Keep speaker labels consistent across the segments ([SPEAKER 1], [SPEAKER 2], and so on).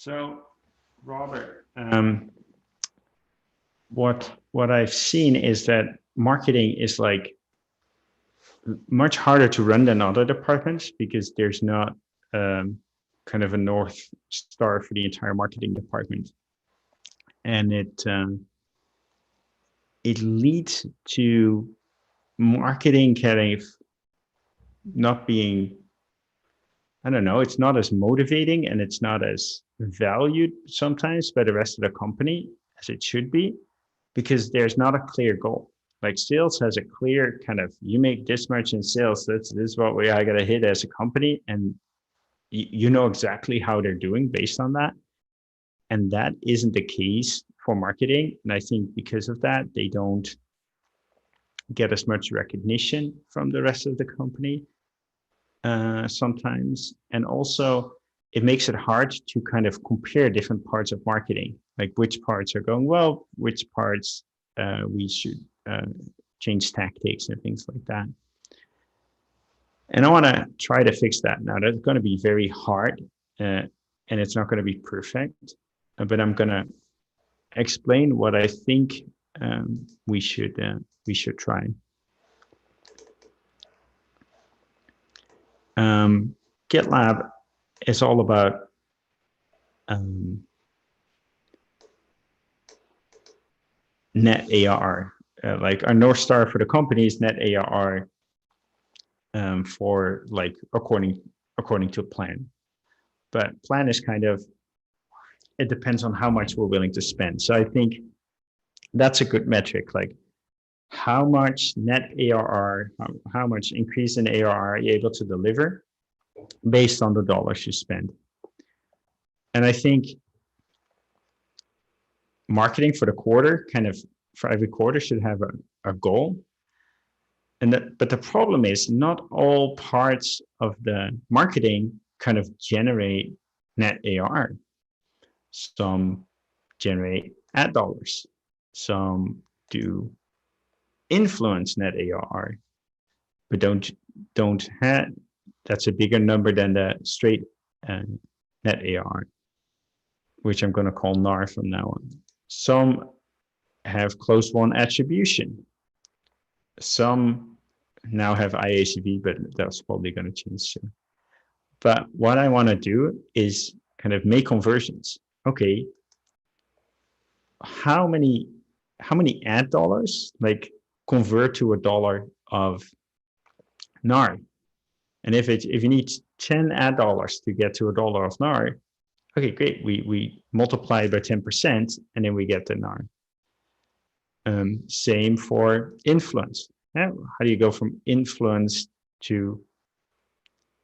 [SPEAKER 1] So, Robert, what I've seen is that marketing is like much harder to run than other departments because there's not kind of a North Star for the entire marketing department, and it leads to marketing kind of not being, I don't know, it's not as motivating and it's not as valued sometimes by the rest of the company as it should be, because there's not a clear goal. Like sales has a clear kind of, you make this much in sales, this is what I got to hit as a company, and you know exactly how they're doing based on that. And that isn't the case for marketing. And I think because of that, they don't get as much recognition from the rest of the company sometimes. And also it makes it hard to kind of compare different parts of marketing, like which parts are going well, which parts we should change tactics and things like that. And I want to try to fix that. Now that's going to be very hard and it's not going to be perfect, but I'm going to explain what I think we should try. GitLab is all about net ARR. Like our North Star for the company is net ARR for like according to plan. But plan is kind of, it depends on how much we're willing to spend. So I think that's a good metric, like how much net ARR, how much increase in ARR are you able to deliver based on the dollars you spend. And I think marketing for the quarter, kind of for every quarter, should have a goal. But the problem is not all parts of the marketing kind of generate net ARR. Some generate ad dollars. Some do influence net ARR, but don't have, that's a bigger number than the straight net ARR, which I'm going to call NAR from now on. Some have close-won attribution. Some now have IACV, but that's probably going to change soon. But what I want to do is kind of make conversions. Okay, how many ad dollars like convert to $1 of NAR? And if you need 10 ad dollars to get to $1 of NAR, okay, great. We multiply by 10% and then we get the NAR. Same for influence. How do you go from influence to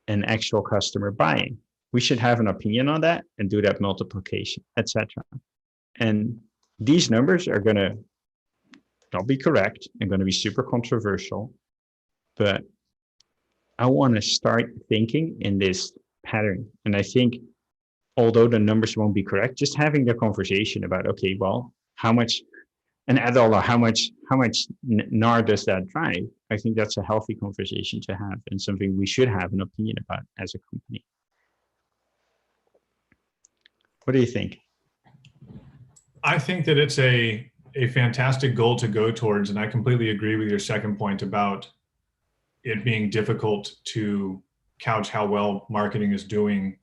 [SPEAKER 1] an actual customer buying? We should have an opinion on that and do that multiplication, etc. And these numbers are going to not be correct and going to be super controversial, but I want to start thinking in this pattern. And I think although the numbers won't be correct, just having the conversation about, okay, well, how much an ad dollar, how much NAR does that drive? I think that's a healthy conversation to have and something we should have an opinion about as a company. What do you think?
[SPEAKER 2] I think that it's a fantastic goal to go towards, and I completely agree with your second point about it being difficult to couch how well marketing is doing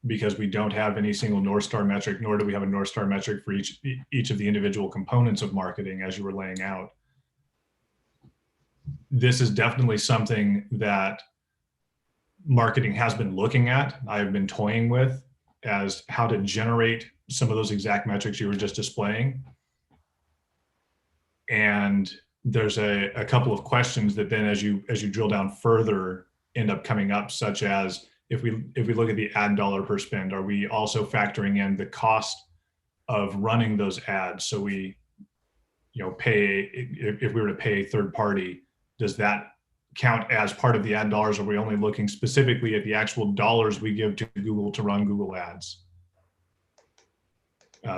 [SPEAKER 2] because we don't have any single North Star metric, nor do we have a North Star metric for each of the individual components of marketing as you were laying out. This is definitely something that marketing has been looking at. I've been toying with as how to generate some of those exact metrics you were just displaying. And there's a couple of questions that then as you drill down further end up coming up, such as if we look at the ad dollar per spend, are we also factoring in the cost of running those ads? So we, pay, if we were to pay a third party, does that count as part of the ad dollars? Or are we only looking specifically at the actual dollars we give to Google to run Google ads?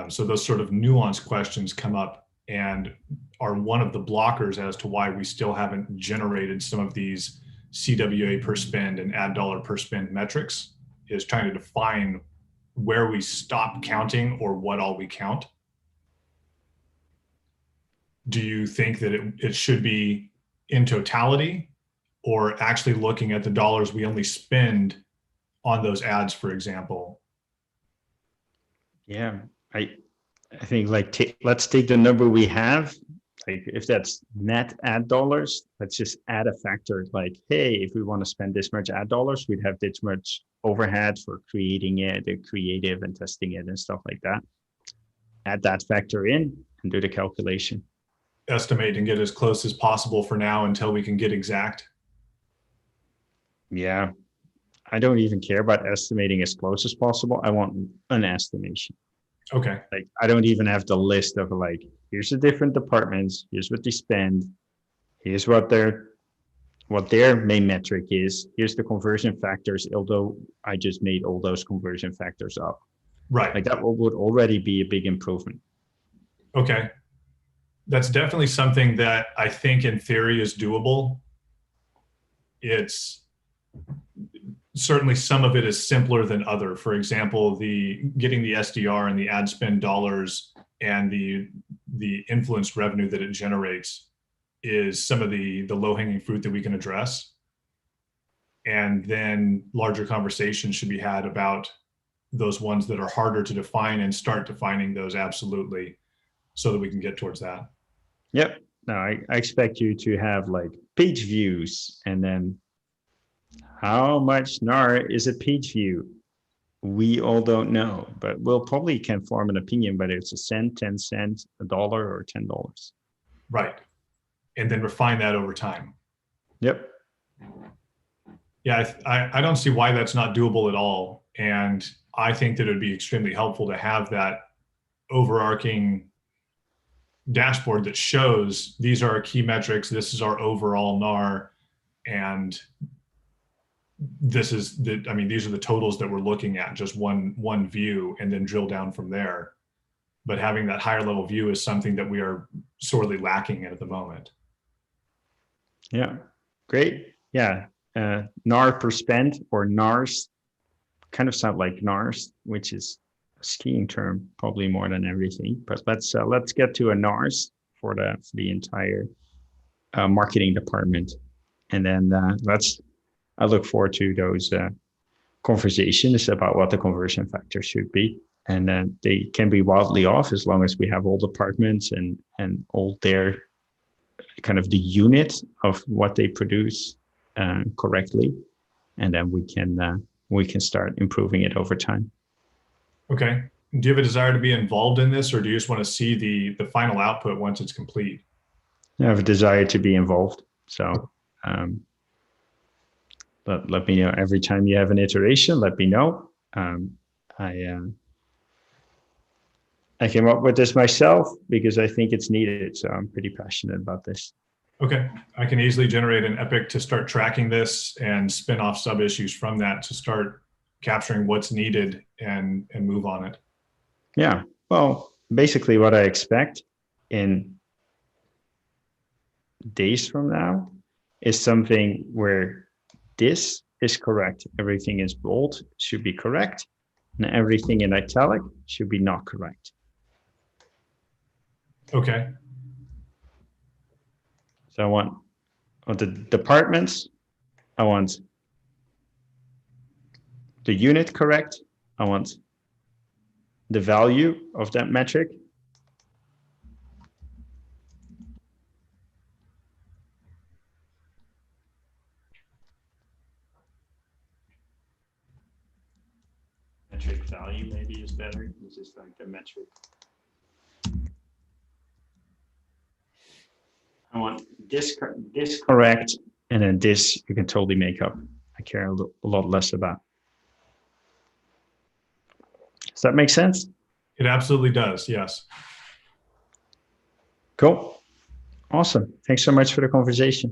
[SPEAKER 2] So those sort of nuanced questions come up and are one of the blockers as to why we still haven't generated some of these CWA per spend and ad dollar per spend metrics, is trying to define where we stop counting or what all we count? Do you think that it should be in totality, or actually looking at the dollars we only spend on those ads, for example?
[SPEAKER 1] Yeah, I think like let's take the number we have. Like if that's net ad dollars, let's just add a factor like, hey, if we want to spend this much ad dollars, we'd have this much overhead for creating it, the creative and testing it and stuff like that. Add that factor in and do the calculation.
[SPEAKER 2] Estimate and get as close as possible for now until we can get exact.
[SPEAKER 1] Yeah, I don't even care about estimating as close as possible. I want an estimation.
[SPEAKER 2] Okay.
[SPEAKER 1] Like I don't even have the list of like, here's the different departments, here's what they spend, here's what their main metric is, here's the conversion factors, although I just made all those conversion factors up.
[SPEAKER 2] Right.
[SPEAKER 1] Like that would already be a big improvement.
[SPEAKER 2] Okay. That's definitely something that I think in theory is doable. It's certainly some of it is simpler than other. For example, getting the SDR and the ad spend dollars and the influence revenue that it generates is some of the low-hanging fruit that we can address. And then larger conversations should be had about those ones that are harder to define, and start defining those absolutely, so that we can get towards that.
[SPEAKER 1] Yep. No, I expect you to have like page views, and then how much NAR is a page view? We all don't know, but we'll probably can form an opinion whether it's a cent, 10 cents, $1, or $10.
[SPEAKER 2] Right. And then refine that over time.
[SPEAKER 1] Yep.
[SPEAKER 2] Yeah, I don't see why that's not doable at all. And I think that it would be extremely helpful to have that overarching dashboard that shows these are our key metrics, this is our overall NAR, and this is these are the totals that we're looking at, just one view, and then drill down from there. But having that higher level view is something that we are sorely lacking at the moment.
[SPEAKER 1] Yeah, great. Yeah, NAR per spend, or NARS, kind of sound like NARS, which is a skiing term, probably more than everything. But let's get to a NARS for the entire marketing department, and then I look forward to those conversations about what the conversion factor should be. And then they can be wildly off as long as we have all departments and all their kind of the unit of what they produce correctly. And then we can start improving it over time.
[SPEAKER 2] Okay. Do you have a desire to be involved in this, or do you just want to see the final output once it's complete?
[SPEAKER 1] I have a desire to be involved. So let me know every time you have an iteration. Let me know. I came up with this myself because I think it's needed. So I'm pretty passionate about this.
[SPEAKER 2] Okay. I can easily generate an epic to start tracking this and spin off sub issues from that to start capturing what's needed and move on it.
[SPEAKER 1] Yeah. Well, basically what I expect in days from now is something where this is correct. Everything is bold should be correct, and everything in italic should be not correct.
[SPEAKER 2] Okay.
[SPEAKER 1] So I want the departments, I want the unit correct, I want the value of that metric, metric value maybe is better. This is like the metric. I want this correct, and then this you can totally make up. I care a lot less about. Does that make sense?
[SPEAKER 2] It absolutely does. Yes.
[SPEAKER 1] Cool. Awesome. Thanks so much for the conversation.